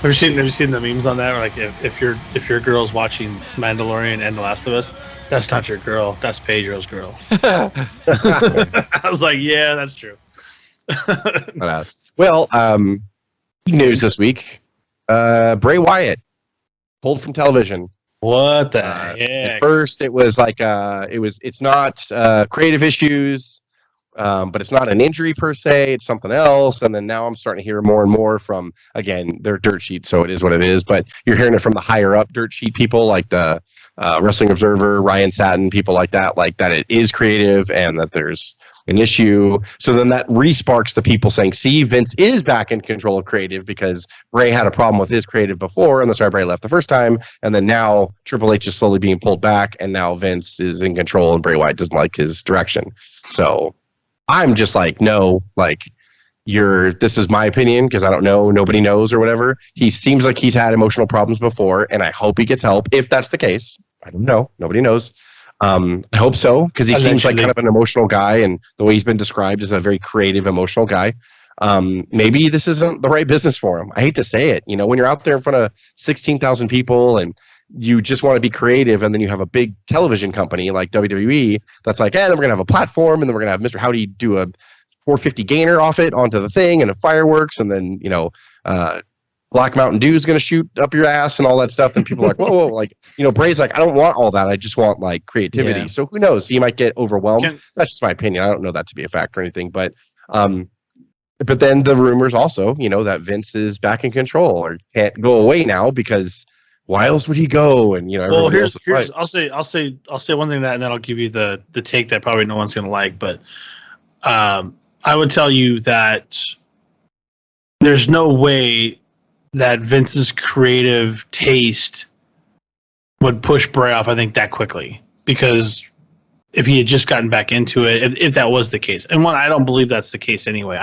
Have you seen the memes on that? Like if your girl's watching Mandalorian and The Last of Us, that's not your girl. That's Pedro's girl. I was like, yeah, that's true. Well, news this week: Bray Wyatt pulled from television. What the heck? At first, it was like it's not creative issues, but it's not an injury per se. It's something else. And then now I'm starting to hear more and more from, again, they're dirt sheets, so it is what it is. But you're hearing it from the higher up dirt sheet people, like the Wrestling Observer, Ryan Satin, people like that it is creative and that there's an issue. So then that re-sparks the people saying, see, Vince is back in control of creative because Bray had a problem with his creative before, and that's why Bray left the first time. And then now Triple H is slowly being pulled back, and now Vince is in control, and Bray Wyatt doesn't like his direction. So I'm just like, no, like this is my opinion because I don't know, nobody knows or whatever. He seems like he's had emotional problems before, and I hope he gets help if that's the case. I don't know. Nobody knows. I hope so, because he seems like kind of an emotional guy, and the way he's been described as a very creative, emotional guy. Maybe this isn't the right business for him. I hate to say it. You know, when you're out there in front of 16,000 people and you just want to be creative, and then you have a big television company like WWE that's like, then we're going to have a platform, and then we're going to have Mr. Howdy do a 450 gainer off it onto the thing and a fireworks, and then, you know, Black Mountain Dew is going to shoot up your ass and all that stuff. Then people are like, whoa, like, you know, Bray's like, I don't want all that. I just want like creativity. Yeah. So who knows? He might get overwhelmed. That's just my opinion. I don't know that to be a fact or anything, but then the rumors also, you know, that Vince is back in control or can't go away now because why else would he go? And, you know, well, here's I'll say one thing and then I'll give you the take that probably no one's going to like, but I would tell you that there's no way that Vince's creative taste would push Bray off, I think, that quickly. Because if he had just gotten back into it, if that was the case. And I don't believe that's the case anyway.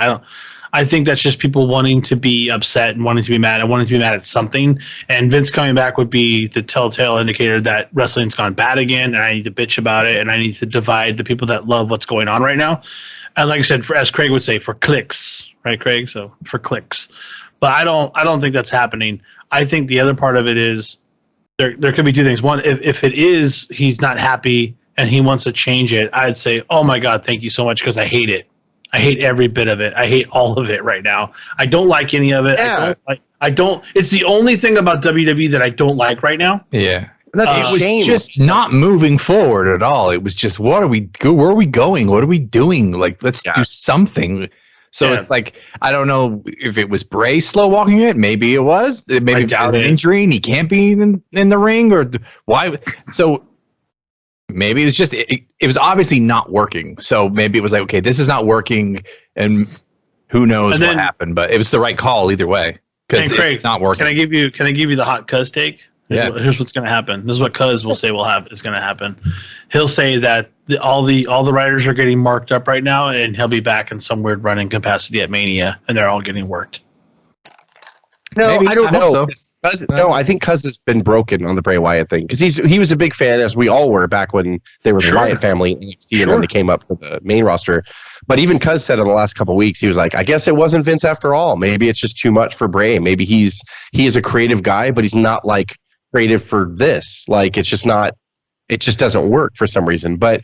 I think that's just people wanting to be upset and wanting to be mad and wanting to be mad at something. And Vince coming back would be the telltale indicator that wrestling's gone bad again, and I need to bitch about it, and I need to divide the people that love what's going on right now. And like I said, as Craig would say, for clicks. Right, Craig? So for clicks. But I don't think that's happening. I think the other part of it is there could be two things. One, if it is he's not happy and he wants to change it, I'd say, oh my God, thank you so much, because I hate it. I hate every bit of it. I hate all of it right now. I don't like any of it. Yeah. I don't. It's the only thing about WWE that I don't like right now. Yeah. It was just not moving forward at all. It was just, where are we going? What are we doing? Like, let's do something. So it's like, I don't know if it was Bray slow walking it. Maybe it was. Maybe it was an injury and he can't be in the ring, or why. So maybe it was just, it was obviously not working. So maybe it was like, okay, this is not working, and who knows what happened. But it was the right call either way, because it's not working. Can I give you the hot Cuz take? Here's what's going to happen. This is what Cuz will say is going to happen. He'll say that all the writers are getting marked up right now, and he'll be back in some weird running capacity at Mania, and they're all getting worked. No, I don't know. So. No, I think Cuz has been broken on the Bray Wyatt thing, because he was a big fan, as we all were back when they were the Wyatt family, and then they came up to the main roster. But even Cuz said in the last couple of weeks, he was like, I guess it wasn't Vince after all. Maybe it's just too much for Bray. Maybe he is a creative guy, but he's not like creative for this. Like, it's just not, it just doesn't work for some reason. But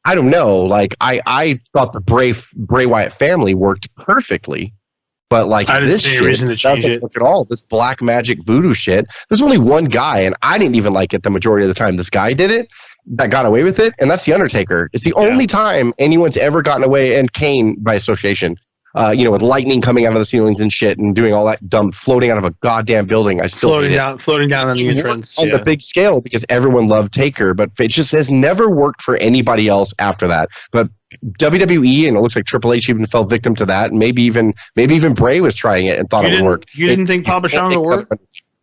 I don't know. Like, I thought the Bray Wyatt family worked perfectly, but like I didn't this see shit a reason to change doesn't work at all. This black magic voodoo shit. There's only one guy, and I didn't even like it the majority of the time. This guy did it, that got away with it, and that's The Undertaker. It's the only time anyone's ever gotten away, and Kane by association. With lightning coming out of the ceilings and shit, and doing all that dumb floating out of a goddamn building. I still floating down on the entrance on the big scale, because everyone loved Taker, but it just has never worked for anybody else after that. But WWE, and it looks like Triple H even fell victim to that, and maybe even Bray was trying it and thought it would work. You didn't think Papa Shango worked,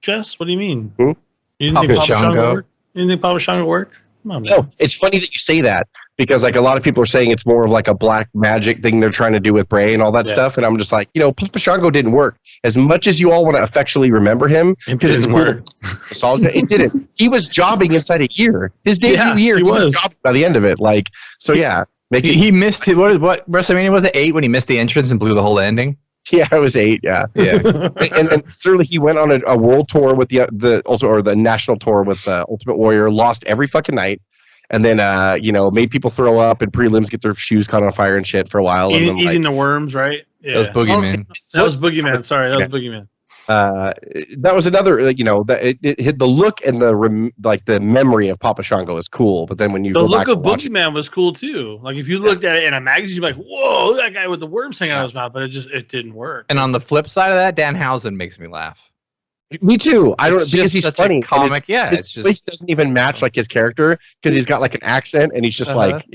Jess? What do you mean? You didn't think Papa Shango worked? You didn't think Papa Shango worked? Come on, man. No, it's funny that you say that, because like a lot of people are saying it's more of like a black magic thing they're trying to do with Bray and all that stuff, and I'm just like, Papa Shango didn't work. As much as you all want to affectionately remember him, because it's work. It didn't. He was jobbing inside a year. His debut year, he was jobbing by the end of it. Like, so yeah. He missed it. What WrestleMania was it 8 when he missed the entrance and blew the whole ending? Yeah, it was 8. Yeah. And then certainly he went on a world tour with the national tour with Ultimate Warrior, lost every fucking night, and then made people throw up and prelims get their shoes caught on fire and shit for a while. Eating the worms, right? Yeah. That was Boogeyman. That was Boogeyman. Sorry, that was Boogeyman. That was another, that it hit the look and the memory of Papa Shango is cool, but then when you the look of Boogeyman was cool too. Like if you looked at it in a magazine, you're like, whoa, that guy with the worms hanging out of his mouth, but it didn't work. And on the flip side of that, Danhausen makes me laugh. Me too. I don't because he's funny. Comic, his voice doesn't even match like his character because he's got like an accent and he's just like.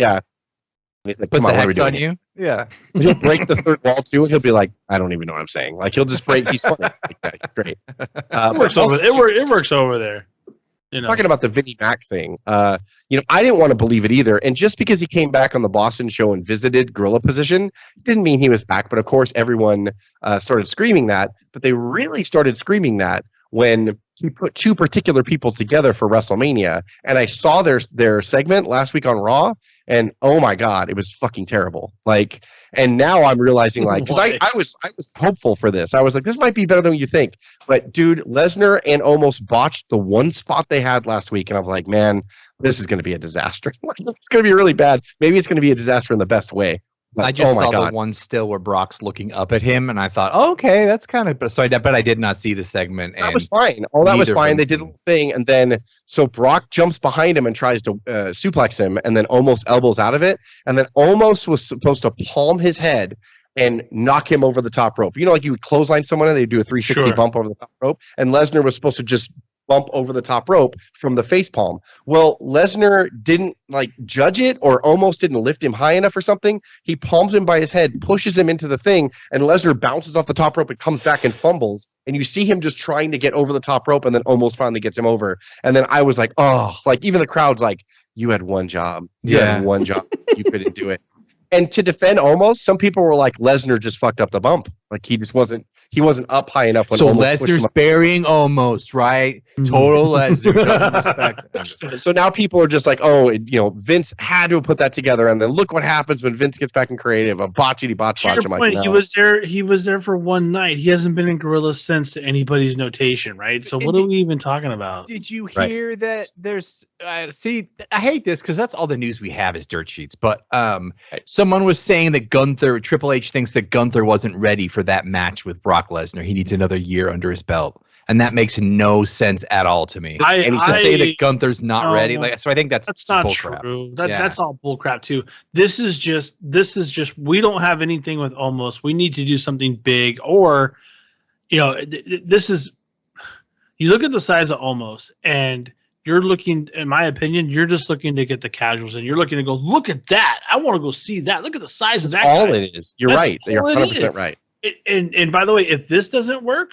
Puts a hex on you. Yeah. He'll break the third wall too, and he'll be like, I don't even know what I'm saying. Like he'll just break. He's funny. Like that. He's great. It works over there. Talking about the Vinnie Mac thing, I didn't want to believe it either. And just because he came back on the Boston show and visited Gorilla Position didn't mean he was back. But of course, everyone started screaming that. But they really started screaming that when he put 2 particular people together for WrestleMania. And I saw their segment last week on Raw. And oh my God, it was fucking terrible. Like, and now I'm realizing, like, because I was hopeful for this. I was like, this might be better than you think. But dude, Lesnar and almost botched the one spot they had last week, and I was like, man, this is going to be a disaster. It's going to be really bad. Maybe it's going to be a disaster in the best way. But, I just saw the one still where Brock's looking up at him, and I thought, oh, okay, that's kind of. So but I did not see the segment. That was fine. All that was fine. They did a little thing, and then so Brock jumps behind him and tries to suplex him, and then almost elbows out of it, and then almost was supposed to palm his head and knock him over the top rope. You know, like you would clothesline someone and they do a 360 bump over the top rope, and Lesnar was supposed to just bump over the top rope from the face palm. Well, Lesnar didn't judge it or almost didn't lift him high enough or something. He palms him by his head, pushes him into the thing, and Lesnar bounces off the top rope and comes back and fumbles. And you see him just trying to get over the top rope and then almost finally gets him over. And then I was like, oh, even the crowd's like, you had one job. You had one job. You couldn't do it. And to defend almost, some people were like, Lesnar just fucked up the bump. Like he wasn't up high enough. When so Lesnar's burying almost, right? Total Lesnar. So now people are just like, oh, Vince had to have put that together, and then look what happens when Vince gets back in creative. A botch. Like, no. He was there for one night. He hasn't been in Gorilla since to anybody's notation, right? So what are we even talking about? Did you hear that there's see, I hate this because that's all the news we have is dirt sheets. But someone was saying that Triple H thinks that Gunther wasn't ready for that match with Brock Lesnar. He needs another year under his belt, and that makes no sense at all to me. And to say that Gunther's not ready, so I think that's not true. That's all bullcrap too. This is just we don't have anything with Omos. We need to do something big, or this is. You look at the size of Omos, and you're looking, in my opinion, you're just looking to get the casuals, and you're looking to go, look at that. I want to go see that. Look at the size of that. All guy. It is. You're right. You're 100% right. And by the way, if this doesn't work,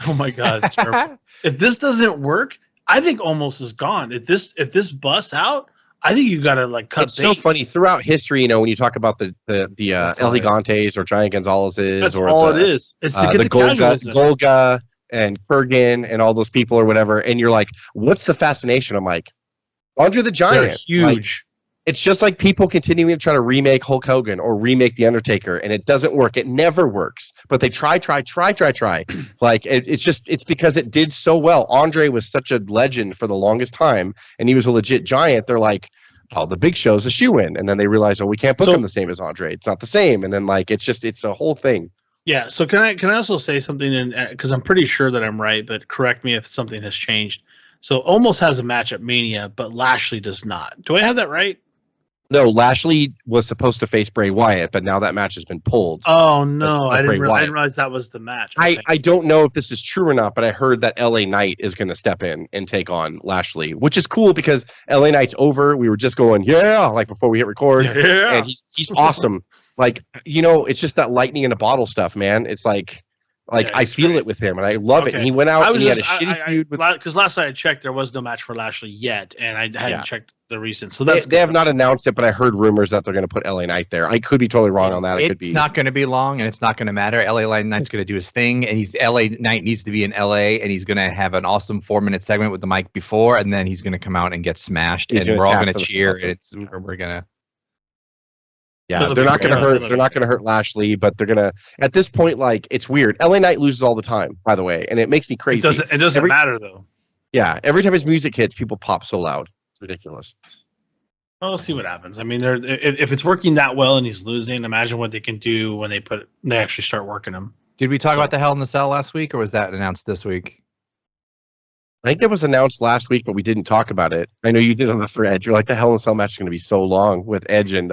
oh my God, it's terrible. If this doesn't work, I think Omos is gone. If this busts out, I think you got to cut. It's so funny throughout history. when you talk about the El Gigantes or Giant Gonzalez's, that's or all it is. It's to get the Golga and Kurgan and all those people or whatever, and you're like, what's the fascination? I'm like, Andre the Giant. They're huge. It's just like people continuing to try to remake Hulk Hogan or remake The Undertaker, and it doesn't work. It never works. But they try. It's because it did so well. Andre was such a legend for the longest time, and he was a legit giant. They're like, oh, the Big Show's a shoe-in. And then they realize, we can't book him the same as Andre. It's not the same. And then it's a whole thing. Yeah. So can I also say something? Because I'm pretty sure that I'm right, but correct me if something has changed. So Omos has a match at Mania, but Lashley does not. Do I have that right? No, Lashley was supposed to face Bray Wyatt, but now that match has been pulled. Oh, no. I didn't realize that was the match. I don't know if this is true or not, but I heard that LA Knight is going to step in and take on Lashley, which is cool because LA Knight's over. We were just going, before we hit record. Yeah. And he's awesome. It's just that lightning in a bottle stuff, man. It's I feel it with him, and I love it. And he went out and he had a shitty feud with. Because last night I checked, there was no match for Lashley yet, and I hadn't checked the recent. So they have not announced it, but I heard rumors that they're going to put LA Knight there. I could be totally wrong on that. It's not going to be long, and it's not going to matter. LA Knight's going to do his thing, and LA Knight needs to be in LA, and he's going to have an awesome 4-minute segment with the mic before, and then he's going to come out and get smashed, and we're all going to cheer. Awesome. And we're going to. Yeah, they're not going to hurt. They're not going to hurt Lashley, but they're going to. At this point, like it's weird. LA Knight loses all the time, by the way, and it makes me crazy. It doesn't matter though. Yeah, every time his music hits, people pop so loud. It's ridiculous. Well, we'll see what happens. I mean, if it's working that well and he's losing, imagine what they can do when they actually start working him. Did we talk about the Hell in the Cell last week, or was that announced this week? I think that was announced last week, but we didn't talk about it. I know you did on the thread. You're like, the Hell in the Cell match is going to be so long with Edge and.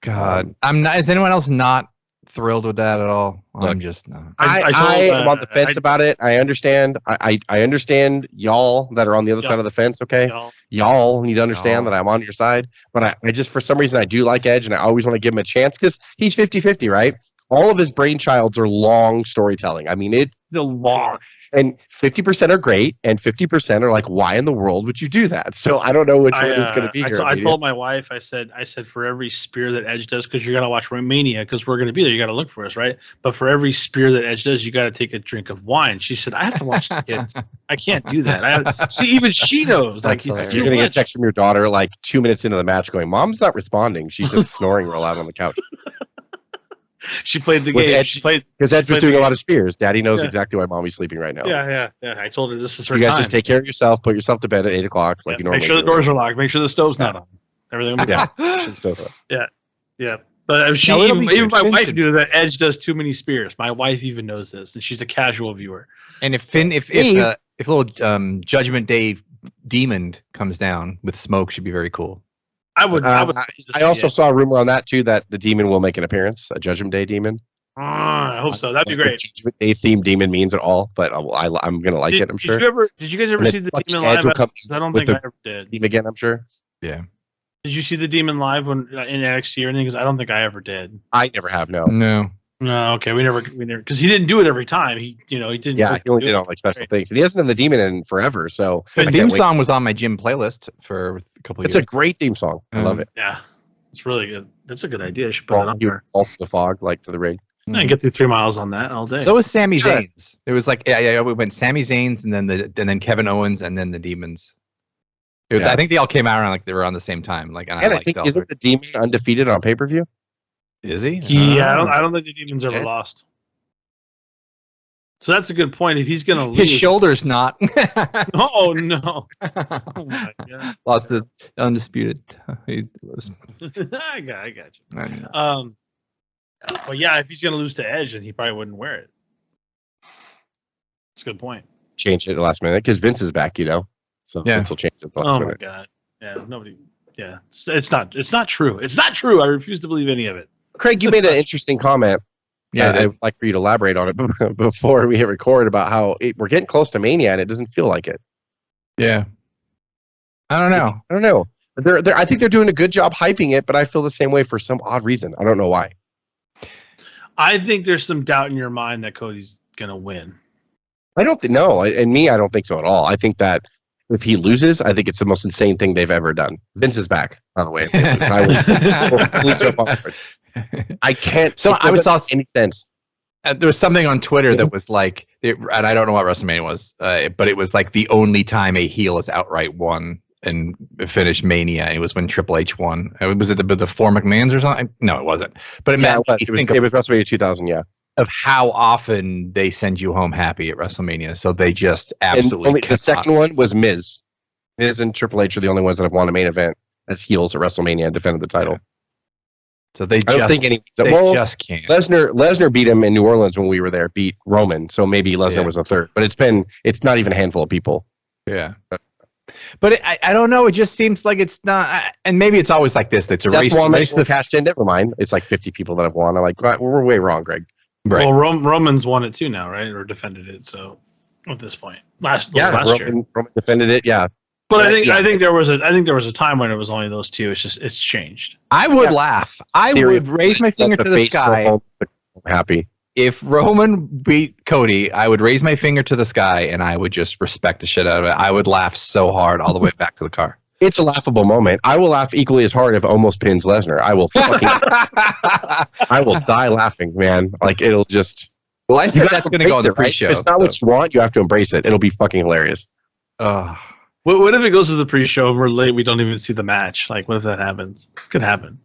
God, I'm not. Is anyone else not thrilled with that at all? I'm just not. I am on the fence about it. I understand. I understand y'all that are on the other side of the fence. Okay, y'all need to understand that I'm on your side. But I just, for some reason, I do like Edge, and I always want to give him a chance because he's 50-50, right? All of his brainchilds are long storytelling. I mean, it's the long. And 50% are great, and 50% are like, why in the world would you do that? So I don't know which one is going to be here. I told my wife, I said for every spear that Edge does, because you're going to watch Mania, because we're going to be there, you got to look for us, right? But for every spear that Edge does, you got to take a drink of wine. She said, I have to watch the kids. I can't do that. See, even she knows. Like, you're going to get a text from your daughter like 2 minutes into the match going, Mom's not responding. She's just snoring real loud on the couch. She played the game. Because Edge was doing a lot of spears. Daddy knows exactly why Mommy's sleeping right now. Yeah. I told her this is her time. You guys time. just take care of yourself. Put yourself to bed at 8 o'clock. Like you normally make sure the doors are locked. Make sure the stove's not on. Everything will be Yeah. Yeah. But even my wife knew that Edge does too many spears. My wife even knows this, and she's a casual viewer. And if little Judgment Day demon comes down with smoke, should be very cool. I also saw a rumor on that too that the demon will make an appearance, a Judgment Day demon. I hope so. That'd be great. Judgment Day themed demon means at all, but I'm gonna like it. I'm sure. Did you guys ever see the demon live? I don't think I ever did. Demon again, I'm sure. Yeah. Did you see the demon live when in NXT or anything? Because I don't think I ever did. I never have. No. Okay, we never, because he didn't do it every time. He didn't. Yeah, he only did all like special things, and he hasn't done the demon in forever. So the theme song was on my gym playlist for a couple of years. It's a great theme song. I love it. Yeah, it's really good. That's a good idea. I should put it on there. Fall through the fog, like to the ring. I get through 3 miles on that all day. So was Sami Zayn's. It was like we went Sami Zayn's and then Kevin Owens and then the Demons. I think they all came out around like they were on the same time. Like, I think isn't the Demon undefeated on pay-per-view? Is he? Yeah, I don't think the Demon's ever lost. So that's a good point. If he's going to lose, his shoulder's not. Oh no! Oh my God. Lost the undisputed. I got you. Well, yeah, if he's going to lose to Edge, then he probably wouldn't wear it. That's a good point. Change it at the last minute because Vince is back, So Vince will change it at the last minute. Oh my God! Yeah, nobody. Yeah, it's not true. It's not true. I refuse to believe any of it. Craig, you made an interesting comment. Yeah, I'd like for you to elaborate on it before we hit record about how we're getting close to Mania and it doesn't feel like it. Yeah. I don't know. I think they're doing a good job hyping it, but I feel the same way for some odd reason. I don't know why. I think there's some doubt in your mind that Cody's going to win. I don't think, no. And me, I don't think so at all. I think that if he loses, I think it's the most insane thing they've ever done. Vince is back, by the way. I can't. So I saw any sense. There was something on Twitter that was like, and I don't know what WrestleMania was, but it was like the only time a heel has outright won and finished Mania. And it was when Triple H won. Was it the four McMahons or something? No, it wasn't. But it was WrestleMania 2000. Yeah. Of how often they send you home happy at WrestleMania. So they just absolutely. The second one was Miz. Miz and Triple H are the only ones that have won a main event as heels at WrestleMania and defended the title. Yeah. So they just can't. Lesnar beat him in New Orleans when we were there. Beat Roman, so maybe Lesnar was a third. But it's not even a handful of people. Yeah. But I don't know. It just seems like it's not. And maybe it's always like this. That's a race. The cast in. Never mind. It's like 50 people that have won. I'm like, we're way wrong, Greg. Right. Well, Roman's won it too now, right? Or defended it. So at this point, last year, Roman defended it. Yeah. But I think there was a time when it was only those two. It's changed. I would laugh. I would raise my finger to the sky. Happy. If Roman beat Cody, I would raise my finger to the sky and I would just respect the shit out of it. I would laugh so hard all the way back to the car. It's a laughable moment. I will laugh equally as hard if almost pins Lesnar. I will I will die laughing, man. Like it'll just. Well, I said that's going to go on the pre-show. If it's not what you want, you have to embrace it. It'll be fucking hilarious. What if it goes to the pre-show and we're late? We don't even see the match. Like, what if that happens? Could happen.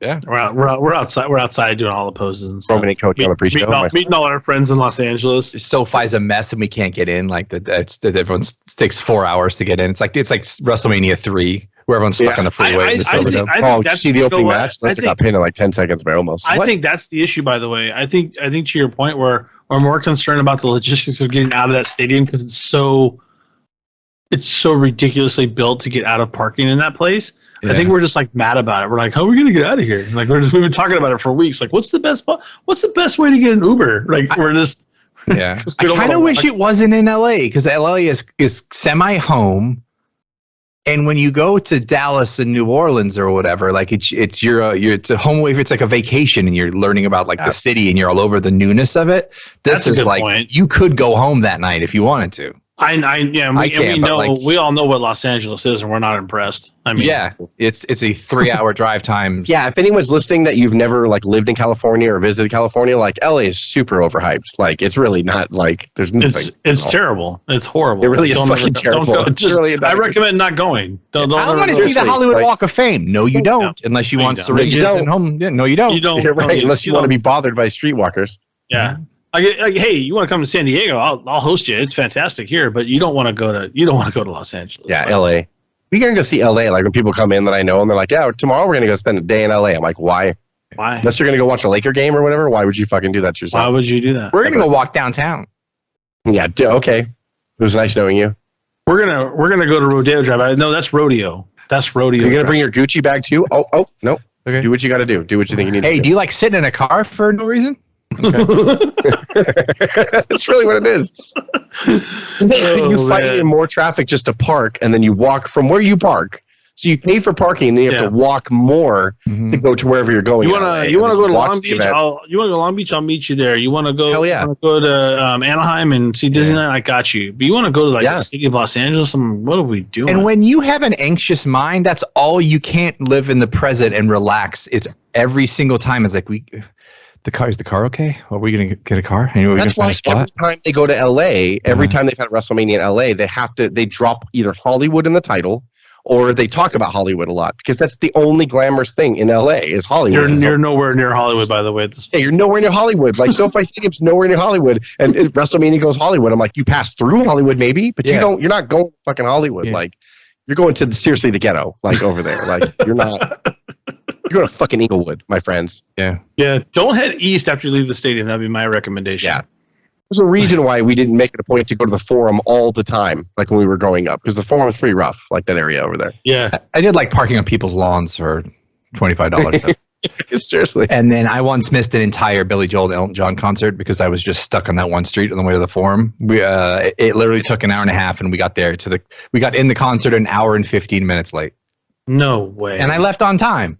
Yeah, we're outside. We're outside doing all the poses and stuff. Roman and Cody on the pre-show. Meeting all our friends in Los Angeles. SoFi's a mess and we can't get in. Like everyone takes 4 hours to get in. It's like WrestleMania 3 where everyone's stuck on the freeway. Did you see the opening match? Lesnar got pinned in like 10 seconds by almost. I think that's the issue. By the way, I think to your point, we're more concerned about the logistics of getting out of that stadium because it's so ridiculously built to get out of parking in that place. Yeah. I think we're just like mad about it. We're like, how are we gonna get out of here? Like we've been talking about it for weeks. Like, what's the best way to get an Uber? Like we're just I kind of wish it wasn't in LA because LA is semi home, and when you go to Dallas and New Orleans or whatever, like it's a home away. It's like a vacation, and you're learning about like the city, and you're all over the newness of it. This is like point. You could go home that night if you wanted to. We all know what Los Angeles is, and we're not impressed. I mean, it's a 3-hour drive time. Yeah, if anyone's listening that you've never like lived in California or visited California, like LA is super overhyped. Like it's really not like there's nothing. It's terrible. It's horrible. It really is fucking terrible. I recommend not going. I want to see the Hollywood Walk of Fame. No, you don't. Unless you want syringes at home. Yeah, no, you don't. You don't. You're right. Unless you want to be bothered by streetwalkers. Yeah. Like, hey, you want to come to San Diego? I'll host you. It's fantastic here, but you don't want to go to Los Angeles. Yeah, LA. We're gonna go see LA. Like when people come in that I know and they're like, yeah, tomorrow we're gonna go spend a day in LA. I'm like, why? Why? Unless you're gonna go watch a Laker game or whatever. Why would you fucking do that to yourself? Why would you do that? We're gonna go walk downtown. Yeah. Okay. It was nice knowing you. We're gonna go to Rodeo Drive. No, that's rodeo. That's rodeo. You're gonna bring your Gucci bag too? Oh no. Okay. Do what you got to do. Do what you think you need. Hey, do you like sitting in a car for no reason? Okay. That's really what it is. You fight in more traffic just to park, and then you walk from where you park. So you pay for parking, and then you have to walk more to go to wherever you're going. You want to go to Long Beach? You want to go to Long Beach? I'll meet you there. You want to go? Hell yeah. Go to Anaheim and see Disneyland? I got you. But you want to go to the city of Los Angeles? What are we doing? And when you have an anxious mind, that's all. You can't live in the present and relax. It's every single time. It's like is the car okay? Are we going to get a car? That's why every time they go to LA, every time they've had WrestleMania in LA, they drop either Hollywood in the title or they talk about Hollywood a lot because that's the only glamorous thing in LA is Hollywood. You're nowhere near Hollywood, by the way. You're nowhere near Hollywood. Like SoFi Stadium's nowhere near Hollywood, and WrestleMania goes Hollywood. I'm like, you pass through Hollywood maybe, but you're not going to fucking Hollywood. Yeah. Like you're going to the ghetto, like over there. Like you're not. You're going to fucking Inglewood, my friends. Yeah. Yeah. Don't head east after you leave the stadium. That'd be my recommendation. Yeah. There's a reason why we didn't make it a point to go to the Forum all the time, like when we were growing up, because the Forum is pretty rough, like that area over there. Yeah. I did like parking on people's lawns for $25. Seriously. And then I once missed an entire Billy Joel and Elton John concert because I was just stuck on that one street on the way to the Forum. It literally took an hour and a half, and we got there we got in the concert an hour and 15 minutes late. No way. And I left on time.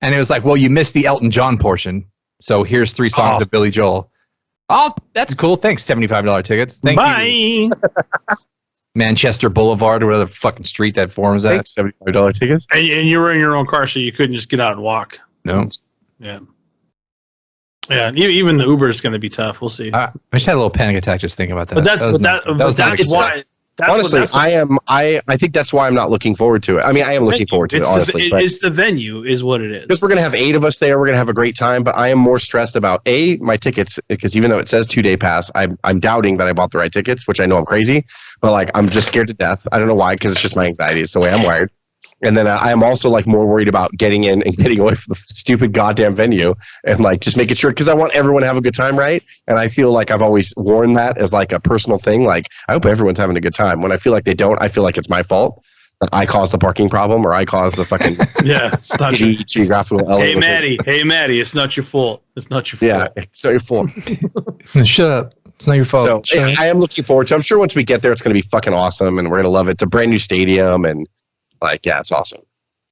And it was like, well, you missed the Elton John portion, so here's 3 songs of Billy Joel. Oh, that's cool. Thanks, $75 tickets. Thank you. Bye. Manchester Boulevard, or whatever the fucking street that Forum's at. $75 tickets. And you were in your own car, so you couldn't just get out and walk. No. Yeah. Yeah, even the Uber is going to be tough. We'll see. I just had a little panic attack just thinking about that. But that's why. I think that's why I'm not looking forward to it. I mean, I am looking forward to it, honestly. It's the venue is what it is. Because we're going to have 8 of us there. We're going to have a great time. But I am more stressed about, my tickets, because even though it says 2-day pass, I'm doubting that I bought the right tickets, which I know I'm crazy. But, like, I'm just scared to death. I don't know why, because it's just my anxiety. It's the way I'm wired. And then I am also like more worried about getting in and getting away from the stupid goddamn venue and like just making sure, because I want everyone to have a good time, right? And I feel like I've always worn that as like a personal thing. Like I hope everyone's having a good time. When I feel like they don't, I feel like it's my fault that I caused the parking problem or I caused the fucking it's not your geographical element. Hey Maddie, it's not your fault. It's not your fault. Yeah, it's not your fault. Shut up. It's not your fault. So I am looking forward to. I'm sure once we get there, it's going to be fucking awesome, and we're going to love it. It's a brand new stadium and. Like, yeah, it's awesome.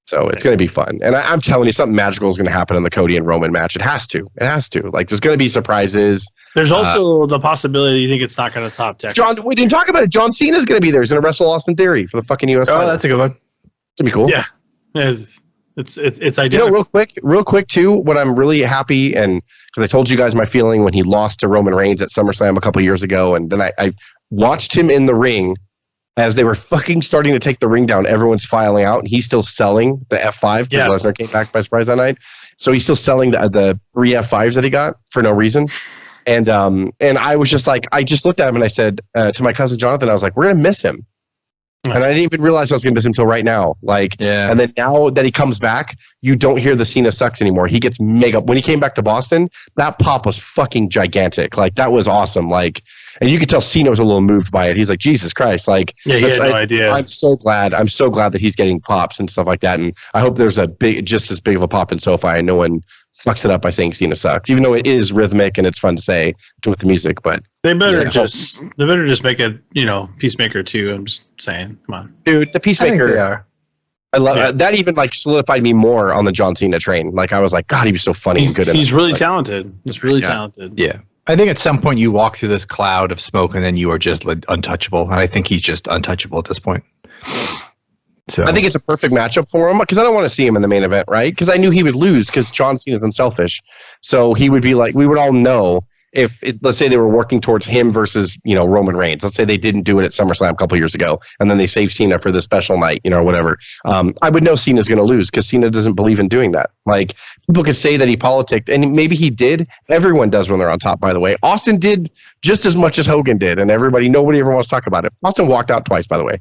So it's going to be fun. And I'm telling you, something magical is going to happen in the Cody and Roman match. It has to. It has to. Like, there's going to be surprises. There's also the possibility you think it's not going to top Texas. We didn't talk about it. John Cena's going to be there. He's going to wrestle Austin Theory for the fucking U.S. Oh, that's a good one. It's going to be cool. Yeah. It's ideal. You know, real quick, too, what I'm really happy, and because I told you guys my feeling when he lost to Roman Reigns at SummerSlam a couple years ago, and then I watched him in the ring as they were fucking starting to take the ring down, everyone's filing out, and he's still selling the F5 because Lesnar came back by surprise that night. So he's still selling the 3 F5s that he got for no reason. And I was just like, I just looked at him and I said to my cousin Jonathan, I was like, we're gonna miss him. And I didn't even realize I was gonna miss him until right now. And then now that he comes back, you don't hear the Cena sucks anymore. He gets mega. When he came back to Boston, that pop was fucking gigantic. Like, that was awesome. Like, and you could tell Cena was a little moved by it. He's like, Jesus Christ. Like, he had no idea. I'm so glad that he's getting pops and stuff like that. And I hope there's just as big of a pop in SoFi and no one fucks it up by saying Cena sucks, even though it is rhythmic and it's fun to say with the music. But they better just make it, Peacemaker too. I'm just saying, come on, dude. The Peacemaker, I love that. Even like solidified me more on the John Cena train. Like, I was like, God, he was so funny and good. He's really talented. He's really talented. Yeah. I think at some point you walk through this cloud of smoke and then you are just untouchable. And I think he's just untouchable at this point. So I think it's a perfect matchup for him because I don't want to see him in the main event, right? Because I knew he would lose because John Cena's unselfish. So he would be like, we would all know if let's say they were working towards him versus, Roman Reigns. Let's say they didn't do it at SummerSlam a couple years ago and then they saved Cena for the special night, or whatever. I would know Cena's going to lose because Cena doesn't believe in doing that. Like, people could say that he politicked, and maybe he did. Everyone does when they're on top, by the way. Austin did just as much as Hogan did, and nobody ever wants to talk about it. Austin walked out twice, by the way.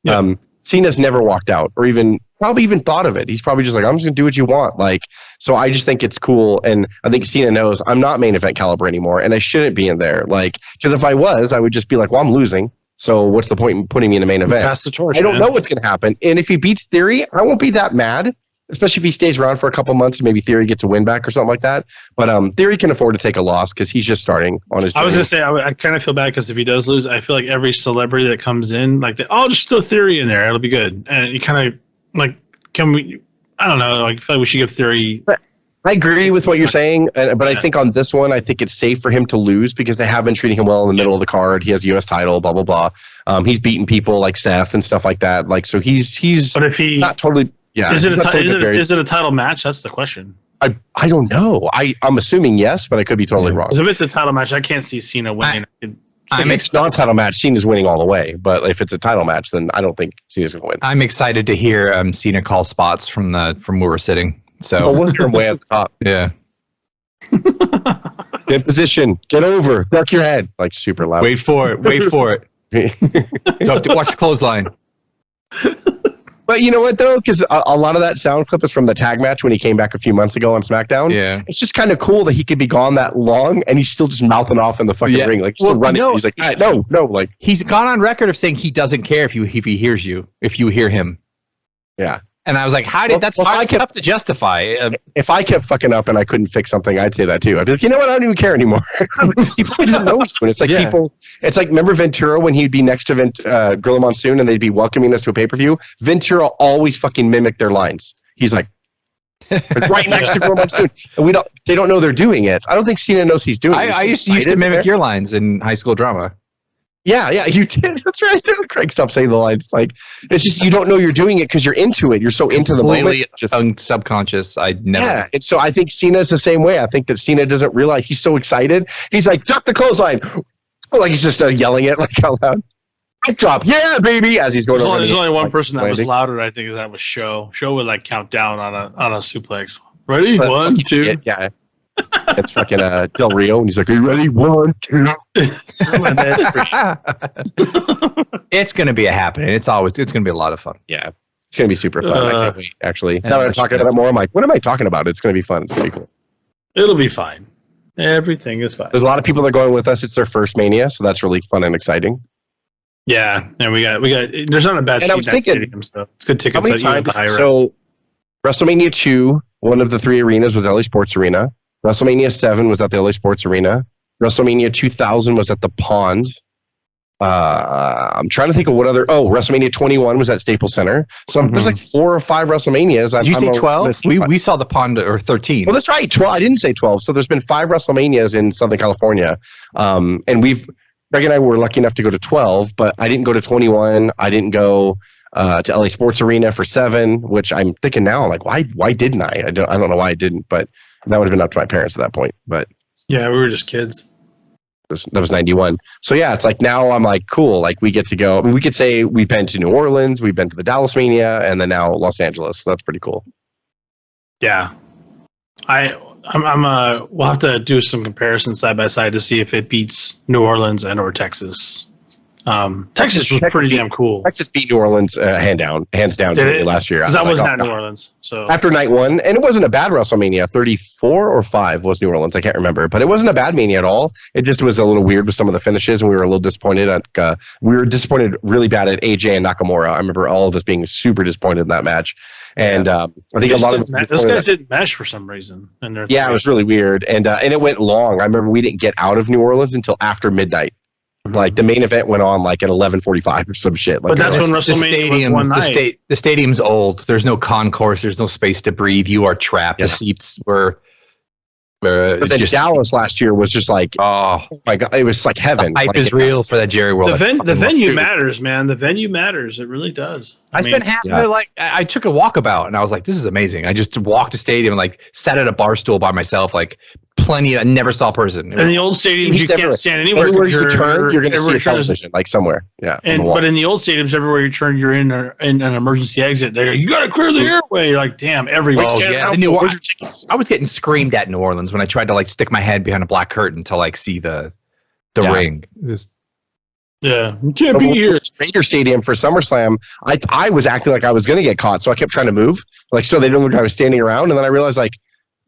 Yeah. Cena's never walked out or probably even thought of it. He's probably just like, I'm just going to do what you want. Like, so I just think it's cool. And I think Cena knows I'm not main event caliber anymore and I shouldn't be in there. Like, because if I was, I would just be like, well, I'm losing. So what's the point in putting me in the main event? Pass the torch, I don't know what's going to happen. And if he beats Theory, I won't be that mad, especially if he stays around for a couple months and maybe Theory gets a win back or something like that. But Theory can afford to take a loss because he's just starting on his journey. I was going to say, I kind of feel bad because if he does lose, I feel like every celebrity that comes in, like, I'll just throw Theory in there. It'll be good. And you kind of, like, I don't know. Like, I feel like we should give Theory. I agree with what you're saying, but I think on this one, I think it's safe for him to lose because they have been treating him well in the middle of the card. He has a U.S. title, blah, blah, blah. He's beaten people like Seth and stuff like that. Like, so he's but if he not totally... Yeah, is it a title match? That's the question. I don't know. I'm assuming yes, but I could be totally wrong. So if it's a title match, I can't see Cena winning. If it's not a title match, Cena's winning all the way. But if it's a title match, then I don't think Cena's going to win. I'm excited to hear Cena call spots from where we're sitting. So we'll from way at the top. Yeah. Get in position. Get over. Duck your head. Like, super loud. Wait for it. Watch the clothesline. But you know what, though? Because a lot of that sound clip is from the tag match when he came back a few months ago on SmackDown. Yeah. It's just kind of cool that he could be gone that long and he's still just mouthing off in the fucking ring. Like, still running. He's like, no. Like, he's gone on record of saying he doesn't care if he hears you, if you hear him. Yeah. And I was like, that's tough to justify. If I kept fucking up and I couldn't fix something, I'd say that too. I'd be like, you know what? I don't even care anymore. He probably doesn't know what's doing. It's like people. It's like, remember Ventura when he'd be next to Gorilla Monsoon and they'd be welcoming us to a pay-per-view? Ventura always fucking mimicked their lines. He's like right next to Gorilla Monsoon, and they don't know they're doing it. I don't think Cena knows he's doing it. I used to mimic your lines in High School Drama. Yeah, you did. That's right. Craig, stop saying the lines. Like, it's just you don't know you're doing it because you're into it. You're so into the moment. Just subconscious. I never. Yeah, and so I think Cena's the same way. I think that Cena doesn't realize he's so excited. He's like, duck the clothesline. Like, he's just yelling it like out loud. Drop, yeah, baby. As he's going over. There's only one person that was louder. I think that was Show. Show would like count down on a suplex. Ready? 1, 2. Yeah. It's fucking Del Rio, and he's like, "Are you ready? 1, 2." It's gonna be a happening. It's gonna be a lot of fun. Yeah, it's gonna be super fun. I can't wait. Actually, now that I'm talking about it more, I'm like, what am I talking about? It's gonna be fun. It's gonna be cool. It'll be fine. Everything is fine. There's a lot of people that are going with us. It's their first Mania, so that's really fun and exciting. Yeah, and we got. There's not a bad. And I was thinking, stadium, so it's good tickets. How many times? So, WrestleMania 2, one of the 3 arenas was LA Sports Arena. WrestleMania 7 was at the LA Sports Arena. WrestleMania 2000 was at the Pond. I'm trying to think of what other. Oh, WrestleMania 21 was at Staples Center. So there's like 4 or 5 WrestleManias. Did you say 12? We saw the Pond, or 13. Well, that's right. 12. I didn't say 12. So there's been 5 WrestleManias in Southern California. And Greg and I were lucky enough to go to 12, but I didn't go to 21. I didn't go to LA Sports Arena for 7, which I'm thinking now, like, why didn't I? I don't know why I didn't, but that would have been up to my parents at that point. But yeah, we were just kids. That was 91. So yeah, it's like now I'm like, cool. Like we get to go. I mean, we could say we've been to New Orleans, we've been to the Dallas Mania, and then now Los Angeles. So that's pretty cool. Yeah, we'll have to do some comparisons side by side to see if it beats New Orleans and or Texas. Texas was pretty damn cool. Texas beat New Orleans hands down last year. Because that was not New Orleans. So after night one, and it wasn't a bad WrestleMania. 34 or 5 was New Orleans. I can't remember, but it wasn't a bad Mania at all. It just was a little weird with some of the finishes, and we were a little disappointed. We were disappointed really bad at AJ and Nakamura. I remember all of us being super disappointed in that match. And I think a lot of those guys didn't mesh for some reason. It was really weird, and it went long. I remember we didn't get out of New Orleans until after midnight. Like the main event went on like at 11:45 or some shit. Like, but that's when WrestleMania was one night. The stadium's old. There's no concourse. There's no space to breathe. You are trapped. Yeah. The seats were. But then Dallas last year was just like, oh my god, it was like heaven. The hype is real for that Jerry World. The venue matters, man. The venue matters. It really does. I spent half of it like I took a walkabout and I was like, this is amazing. I just walked the stadium and like sat at a bar stool by myself, like plenty. I never saw a person. In the old stadiums, you can't stand anywhere. Everywhere you turn, you're going to see a television, like somewhere. Yeah. But in the old stadiums, everywhere you turn, you're in an emergency exit. They go, you got to clear the airway. You're like, damn, everywhere. Oh, yeah. I was getting screamed at in New Orleans when I tried to like stick my head behind a black curtain to like see the ring. Yeah, you can't be here. Raider Stadium for SummerSlam. I was acting like I was going to get caught, so I kept trying to move, like so they didn't look like I was standing around, and then I realized like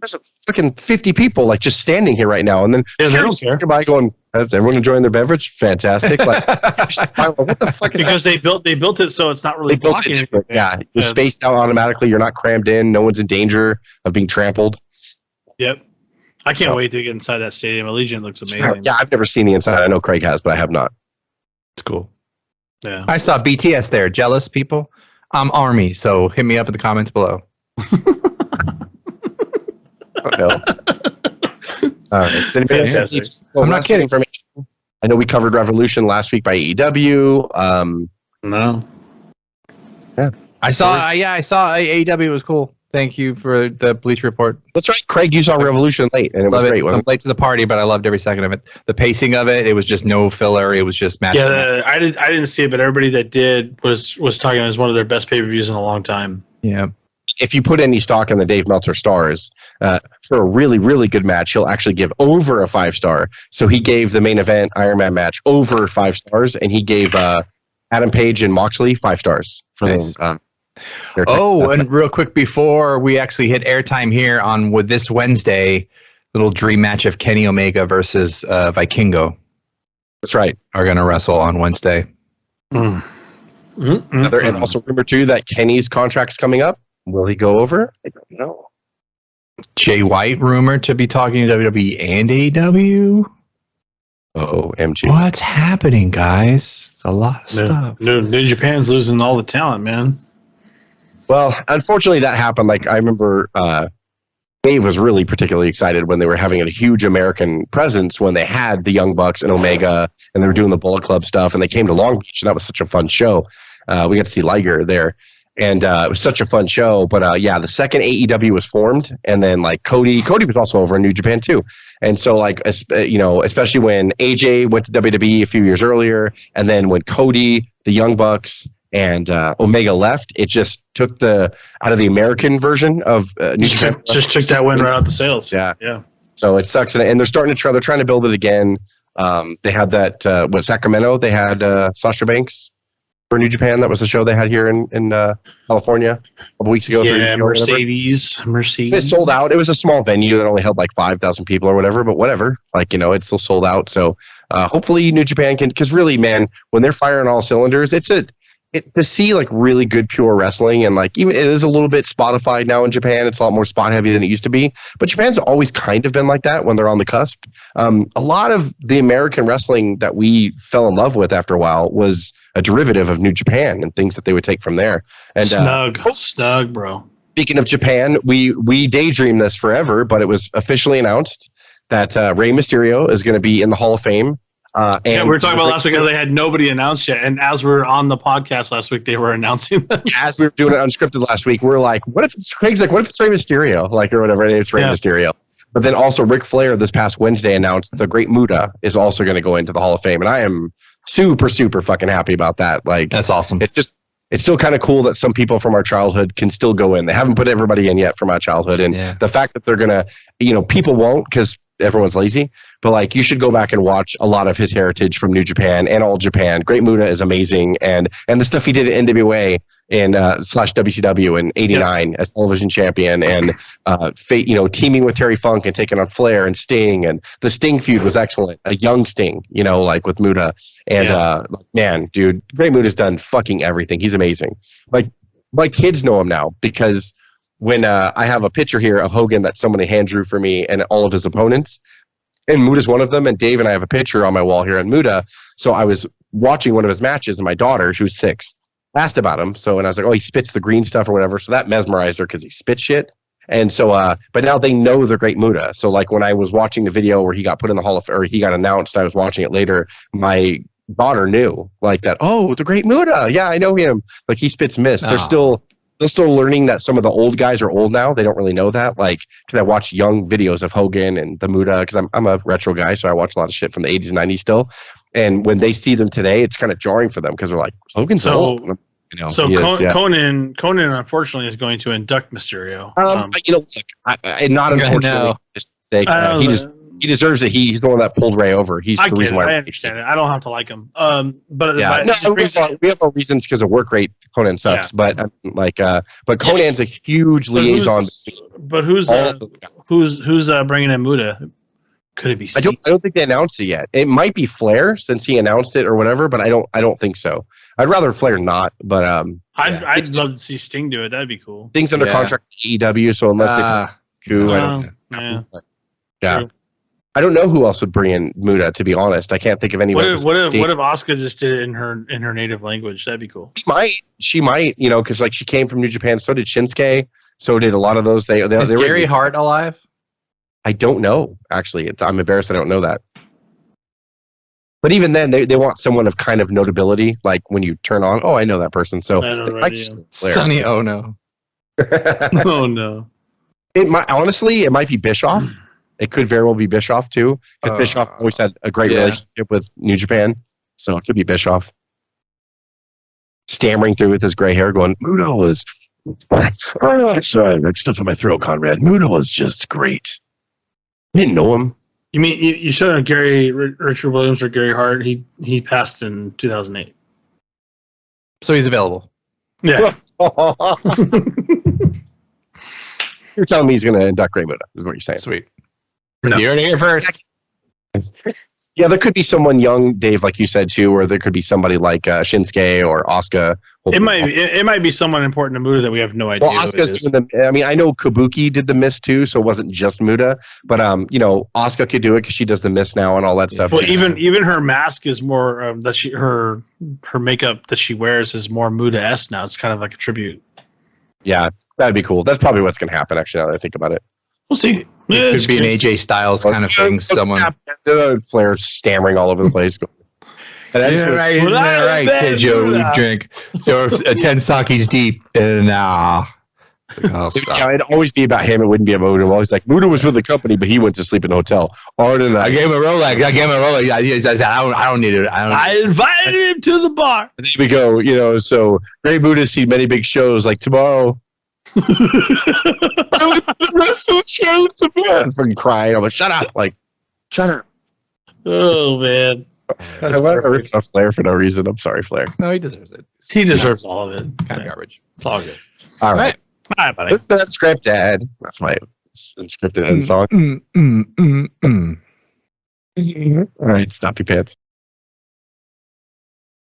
there's a fucking 50 people like just standing here right now, and then they don't care. By going, is everyone enjoying their beverage? Fantastic. Like, what the fuck is because that? they built it so it's not really blocking anything. Yeah, you're spaced out automatically. You're not crammed in. No one's in danger of being trampled. Yep. I can't wait to get inside that stadium. Allegiant looks amazing. Yeah, I've never seen the inside. I know Craig has, but I have not. It's cool. Yeah. I saw BTS there. Jealous people? I'm Army, so hit me up in the comments below. I'm not kidding. I know we covered Revolution last week by AEW. No. Yeah. I saw AEW was cool. Thank you for the Bleach Report. That's right, Craig. You saw Revolution late, and it was great. Wasn't it? Late to the party, but I loved every second of it. The pacing of it, it was just no filler. It was just match. Yeah, I didn't see it, but everybody that did was talking as one of their best pay-per-views in a long time. Yeah. If you put any stock in the Dave Meltzer stars, for a really, really good match, he'll actually give over a 5-star. So he gave the main event Iron Man match over 5 stars, and he gave Adam Page and Moxley 5 stars for nice. And real quick before we actually hit airtime here with this Wednesday, little dream match of Kenny Omega versus Vikingo. That's right. Are going to wrestle on Wednesday. And also remember too that Kenny's contract's coming up. Will he go over? I don't know. Jay White rumored to be talking to WWE and AEW. OMG. What's happening, guys? It's a lot of stuff. New Japan's losing all the talent, man. Well, unfortunately, that happened. Like I remember, Dave was really particularly excited when they were having a huge American presence when they had the Young Bucks and Omega, and they were doing the Bullet Club stuff, and they came to Long Beach, and that was such a fun show. We got to see Liger there, and it was such a fun show. But yeah, the second AEW was formed, and then like Cody was also over in New Japan too, and so like especially when AJ went to WWE a few years earlier, and then when Cody, the Young Bucks, and Omega left, it just took out of the American version of New Japan. Just took that win right out the sails. Yeah. So it sucks, and they're starting to they're trying to build it again. They had that Sacramento. They had Sasha Banks for New Japan. That was the show they had here in California a couple weeks ago. Yeah, Mercedes. It sold out. It was a small venue that only held like 5,000 people or whatever, but whatever. Like it's still sold out. So hopefully New Japan can, because really, man, when they're firing all cylinders, to see like really good pure wrestling, and like even it is a little bit Spotified now in Japan. It's a lot more spot heavy than it used to be, but Japan's always kind of been like that when they're on the cusp. A lot of the American wrestling that we fell in love with after a while was a derivative of New Japan and things that they would take from there. And snug, bro. Speaking of Japan, we daydreamed this forever, but it was officially announced that Rey Mysterio is going to be in the Hall of Fame. And we were talking about last week how they had nobody announced yet, and as we were on the podcast last week, they were announcing them. As we were doing it unscripted last week, we were like, "What if it's Craig's like? What if it's Rey Mysterio, like or whatever?" And it's Rey Mysterio. But then also Ric Flair this past Wednesday announced the Great Muta is also going to go into the Hall of Fame, and I am super fucking happy about that. Like, that's awesome. It's still kind of cool that some people from our childhood can still go in. They haven't put everybody in yet from our childhood, and the fact that they're gonna, people won't because everyone's lazy. But like, you should go back and watch a lot of his heritage from New Japan and All Japan. Great Muta is amazing, and the stuff he did at NWA and / WCW in '89 as television champion, and teaming with Terry Funk and taking on Flair and Sting, and the Sting feud was excellent. A young Sting, like with Muta, and man, dude, Great Muta's done fucking everything. He's amazing. Like, my kids know him now because when I have a picture here of Hogan that somebody hand drew for me and all of his opponents, and Muta's one of them, and Dave and I have a picture on my wall here on Muta. So I was watching one of his matches, and my daughter, who's 6, asked about him. So, and I was like, oh, he spits the green stuff or whatever. So that mesmerized her because he spits shit. And so, but now they know the Great Muta. So like when I was watching the video where he got put in the Hall of, or he got announced, I was watching it later. My daughter knew like that. Oh, the Great Muta. Yeah, I know him. Like, he spits mist. They're still learning that some of the old guys are old now. They don't really know that. Like, because I watch young videos of Hogan and the Muta, because I'm a retro guy, so I watch a lot of shit from the 80s and 90s still. And when they see them today, it's kind of jarring for them because they're like, Hogan's old. Conan unfortunately is going to induct Mysterio. Not unfortunately. He deserves it. He's the one that pulled Ray over. He's the reason why. I understand it. I don't have to like him. But we have our reasons because of work rate. Conan sucks, but Conan's a huge liaison. But who's bringing in Muta? Could it be Steve? I don't think they announced it yet. It might be Flair since he announced it or whatever, but I don't think so. I'd rather Flair not, but I'd love to see Sting do it. That'd be cool. Sting's under contract with AEW, so unless they I don't know. Yeah. I don't know who else would bring in Muta, to be honest. I can't think of anyone. What if Asuka just did it in her native language? That'd be cool. She might, because like she came from New Japan. So did Shinsuke. So did a lot of those. Is Gary Hart alive? I don't know. Actually, I'm embarrassed. I don't know that. But even then, they want someone of kind of notability. Like when you turn on, I know that person. So Sonny, oh no. Oh no. It might be Bischoff. It could very well be Bischoff too, because Bischoff always had a great relationship with New Japan. So it could be Bischoff. Stammering through with his gray hair, going, Muta was. Sorry, that stuff in my throat, Conrad. Muta was just great. I didn't know him. You mean you said Richard Williams or Gary Hart? He passed in 2008. So he's available. Yeah. You're telling me he's going to induct Great Muta, is what you're saying. Sweet. No. You're here first. Yeah, there could be someone young, Dave, like you said too, or there could be somebody like Shinsuke or Asuka. It might be someone important to Muta that we have no idea. Well, Asuka's doing I know Kabuki did the mist too, so it wasn't just Muta. But Asuka could do it because she does the mist now and all that stuff. Well, even her mask is more her makeup that she wears is more Muta-esque now. It's kind of like a tribute. Yeah, that'd be cool. That's probably what's going to happen. Actually, now that I think about it. We'll see. It could be an AJ Styles kind of thing. Someone Flair stammering all over the place. Right, kid, Joe, drink. So a 10 sakis deep, and it'd always be about him. It wouldn't be about Muta. Always like Muta was with the company, but he went to sleep in a hotel. I gave him a Rolex. I said, I don't need it. I invited him to the bar. And there we go. So Great Muta seen many big shows like tomorrow. The rest of the show's the best. Fucking crying. I'm like, shut up. Oh man. I ripped off Flair for no reason. I'm sorry, Flair. No, he deserves it. He deserves all of it. Kind of garbage. It's all good. All right. All right, buddy. This is Unscripted. That's my Unscripted end song. Mm. All right, stop your pants.